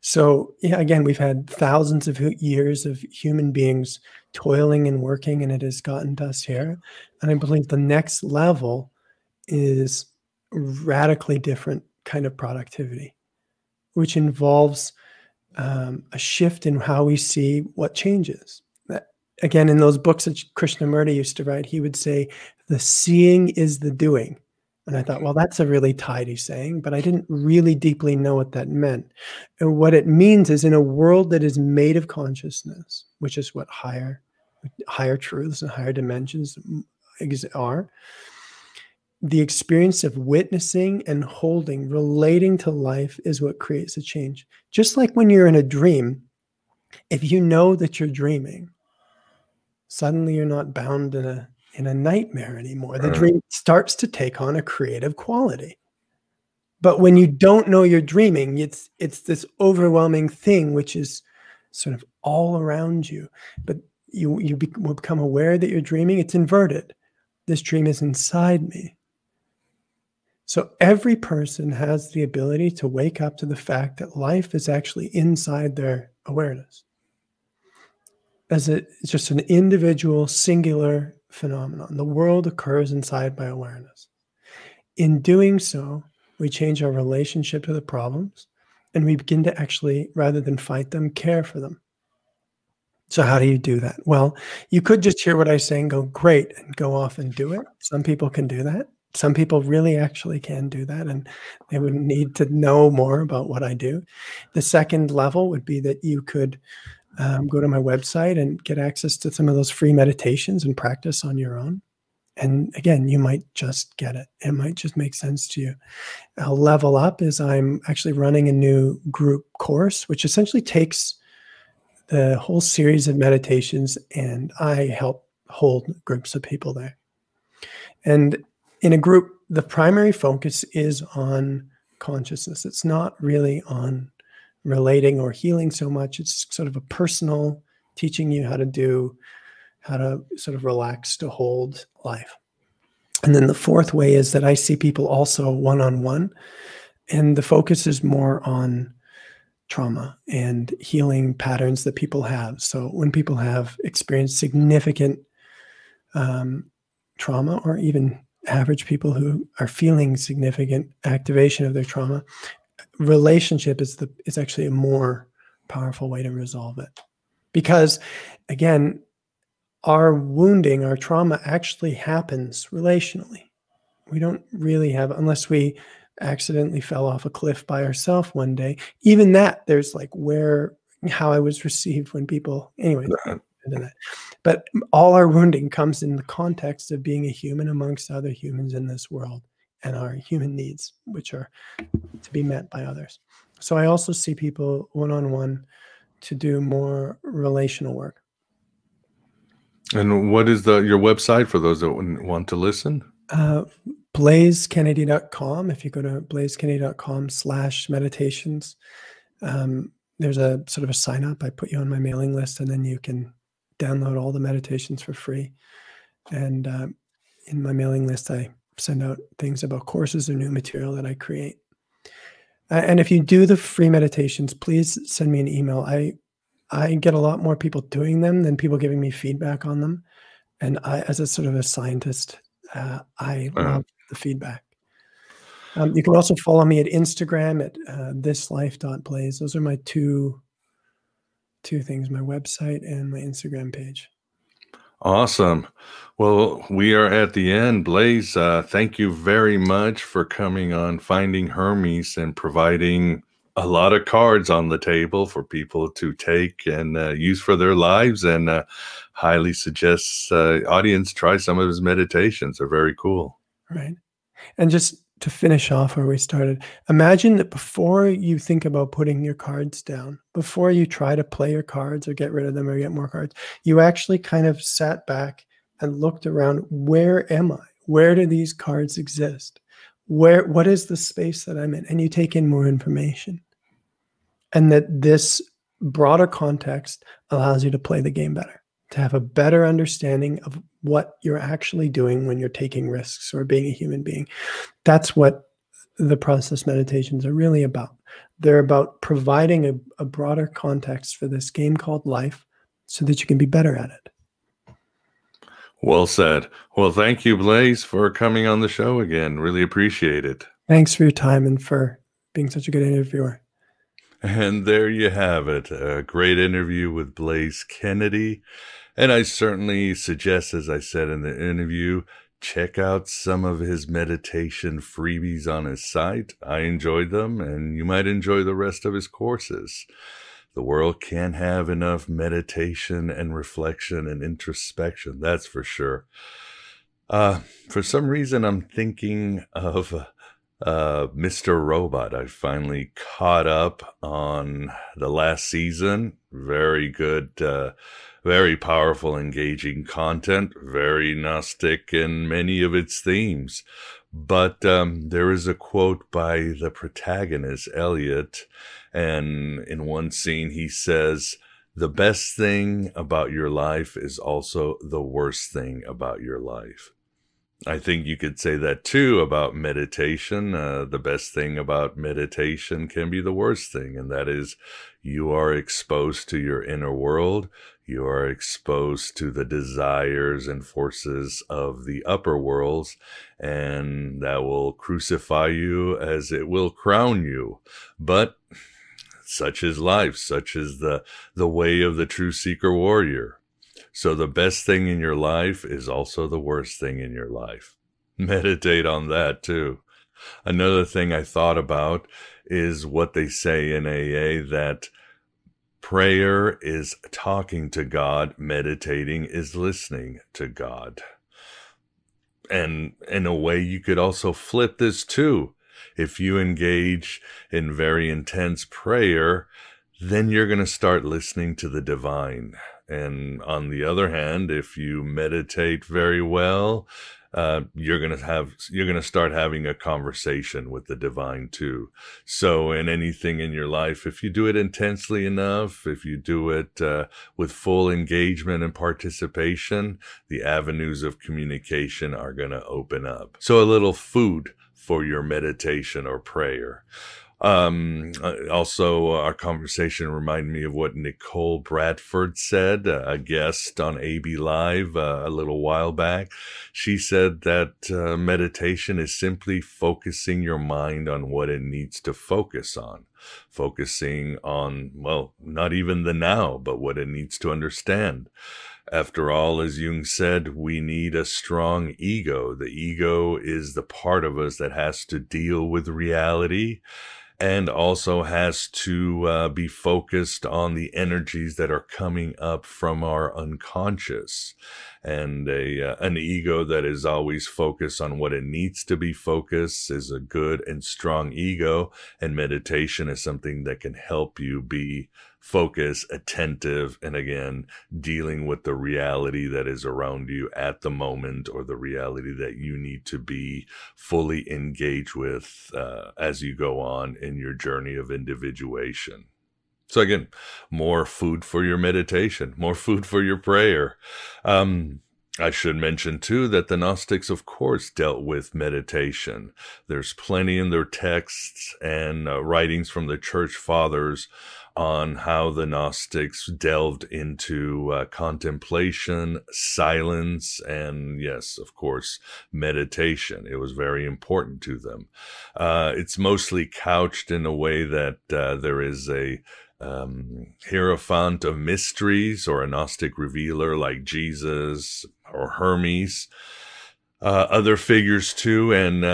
So yeah, again, we've had thousands of years of human beings toiling and working, and it has gotten to us here. And I believe the next level is radically different kind of productivity, which involves a shift in how we see what changes. Again, in those books that Krishnamurti used to write, he would say, the seeing is the doing. And I thought, well, that's a really tidy saying, but I didn't really deeply know what that meant. And what it means is in a world that is made of consciousness, which is what higher truths and higher dimensions are, the experience of witnessing and holding, relating to life is what creates a change. Just like when you're in a dream, if you know that you're dreaming, suddenly you're not bound in a nightmare anymore. The dream starts to take on a creative quality. But when you don't know you're dreaming, it's this overwhelming thing which is sort of all around you. But you become aware that you're dreaming. It's inverted. This dream is inside me. So every person has the ability to wake up to the fact that life is actually inside their awareness. It's just an individual, singular phenomenon. The world occurs inside my awareness. In doing so, we change our relationship to the problems, and we begin to actually, rather than fight them, care for them. So how do you do that? Well, you could just hear what I say and go, great, and go off and do it. Some people can do that. Some people really actually can do that, and they would need to know more about what I do. The second level would be that you could go to my website and get access to some of those free meditations and practice on your own. And again, you might just get it. It might just make sense to you. I'll level up is I'm actually running a new group course, which essentially takes the whole series of meditations, and I help hold groups of people there. And in a group, the primary focus is on consciousness. It's not really on relating or healing so much. It's sort of a personal teaching you how to sort of relax to hold life. And then the fourth way is that I see people also one-on-one, and the focus is more on trauma and healing patterns that people have. So when people have experienced significant trauma or even average people who are feeling significant activation of their trauma, relationship is actually a more powerful way to resolve it. Because again, our wounding, our trauma actually happens relationally. We don't really have, unless we accidentally fell off a cliff by ourselves one day. Even that, there's like how I was received when people, anyways, into that. But all our wounding comes in the context of being a human amongst other humans in this world, and our human needs, which are to be met by others. So I also see people one-on-one to do more relational work. And what is your website for those that want to listen? BlaiseKennedy.com. If you go to blaisekennedy.com/meditations, there's a sort of a sign up. I put you on my mailing list, and then you can download all the meditations for free. And in my mailing list, I send out things about courses or new material that I create. And if you do the free meditations, please send me an email. I get a lot more people doing them than people giving me feedback on them. And as a sort of a scientist, I love the feedback. You can also follow me at Instagram at thislife.blaise. Those are my two things, my website and my Instagram page. Awesome. Well, we are at the end. Blaise, thank you very much for coming on Finding Hermes and providing a lot of cards on the table for people to take and use for their lives, and highly suggest audience try some of his meditations. They're very cool. Right. And just to finish off where we started, imagine that before you think about putting your cards down, before you try to play your cards or get rid of them or get more cards, you actually kind of sat back and looked around. Where am I? Where do these cards exist? What is the space that I'm in? And you take in more information. And that this broader context allows you to play the game better, to have a better understanding of what you're actually doing when you're taking risks or being a human being. That's what the process meditations are really about. They're about providing a broader context for this game called life so that you can be better at it. Well said. Well, thank you, Blaise, for coming on the show again. Really appreciate it. Thanks for your time and for being such a good interviewer. And there you have it. A great interview with Blaise Kennedy. And I certainly suggest, as I said in the interview, check out some of his meditation freebies on his site. I enjoyed them, and you might enjoy the rest of his courses. The world can't have enough meditation and reflection and introspection, that's for sure. For some reason, I'm thinking of Mr. Robot. I finally caught up on the last season. Very good, very powerful, engaging content, very Gnostic in many of its themes. But there is a quote by the protagonist, Elliot, and in one scene he says, "The best thing about your life is also the worst thing about your life." I think you could say that too about meditation. The best thing about meditation can be the worst thing, and that is you are exposed to your inner world. You are exposed to the desires and forces of the upper worlds, and that will crucify you as it will crown you. But such is life, such is the way of the true seeker warrior. So the best thing in your life is also the worst thing in your life. Meditate on that too. Another thing I thought about is what they say in AA, that prayer is talking to God, meditating is listening to God. And in a way, you could also flip this too. If you engage in very intense prayer, then you're going to start listening to the divine. And on the other hand, if you meditate very well, you're going to start having a conversation with the divine too. So in anything in your life, if you do it intensely enough, if you do it with full engagement and participation, the avenues of communication are going to open up. So a little food for your meditation or prayer. Also, our conversation reminded me of what Nicole Bradford said, a guest on AB Live a little while back. She said that meditation is simply focusing your mind on what it needs to focus on. Focusing on, well, not even the now, but what it needs to understand. After all, as Jung said, we need a strong ego. The ego is the part of us that has to deal with reality and also has to be focused on the energies that are coming up from our unconscious. And an ego that is always focused on what it needs to be focused is a good and strong ego. And meditation is something that can help you be focused, attentive, and again, dealing with the reality that is around you at the moment, or the reality that you need to be fully engaged with as you go on in your journey of individuation. So again, more food for your meditation, more food for your prayer. I should mention too that the Gnostics, of course, dealt with meditation. There's plenty in their texts and writings from the church fathers on how the Gnostics delved into contemplation, silence, and yes, of course, meditation. It was very important to them. It's mostly couched in a way that there is a hierophant of mysteries, or a Gnostic revealer like Jesus or Hermes, other figures too, and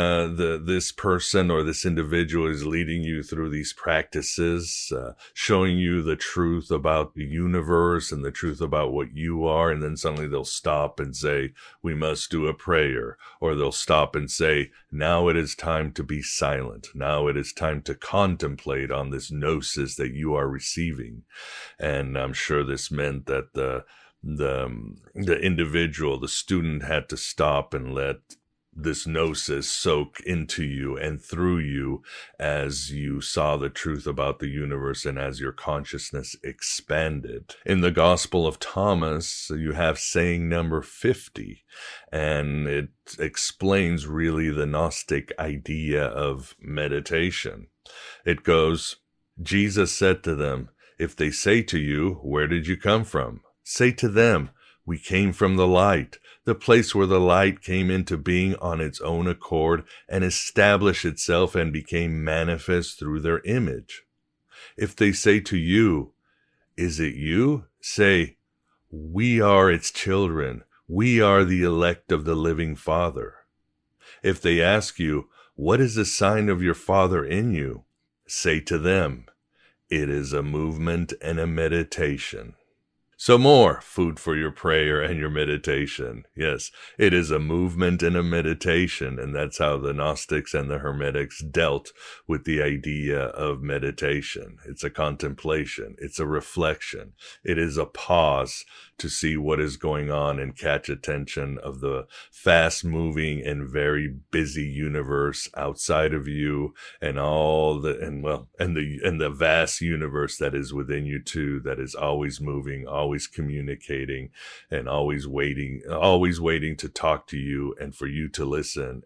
this person or this individual is leading you through these practices, showing you the truth about the universe and the truth about what you are, and then suddenly they'll stop and say, we must do a prayer, or they'll stop and say, now it is time to be silent, now it is time to contemplate on this gnosis that you are receiving. And I'm sure this meant that the individual, the student, had to stop and let this gnosis soak into you and through you as you saw the truth about the universe and as your consciousness expanded. In the Gospel of Thomas, you have saying number 50, and it explains really the Gnostic idea of meditation. It goes, Jesus said to them, if they say to you, where did you come from? Say to them, we came from the light, the place where the light came into being on its own accord and established itself and became manifest through their image. If they say to you, is it you? Say, we are its children. We are the elect of the living Father. If they ask you, what is the sign of your Father in you? Say to them, it is a movement and a meditation. So more food for your prayer and your meditation. Yes, it is a movement and a meditation, and that's how the Gnostics and the Hermetics dealt with the idea of meditation. It's a contemplation. It's a reflection. It is a pause to see what is going on and catch attention of the fast-moving and very busy universe outside of you, and all the the vast universe that is within you too, that is always moving, always communicating, and always waiting to talk to you, and for you to listen,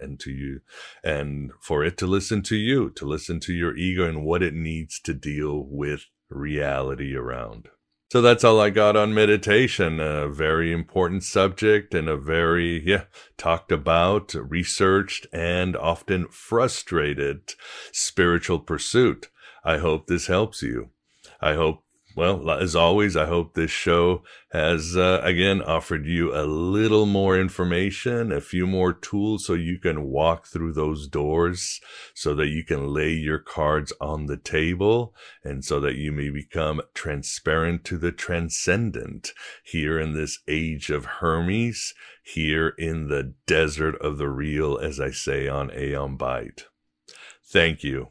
and for it to listen to you, to listen to your ego and what it needs to deal with reality around. So that's all I got on meditation, a very important subject and a very, talked about, researched, and often frustrated spiritual pursuit. I hope this helps you. I hope, as always, I hope this show has, again, offered you a little more information, a few more tools so you can walk through those doors, so that you can lay your cards on the table, and so that you may become transparent to the transcendent here in this age of Hermes, here in the desert of the real, as I say on Aeon Byte. Thank you.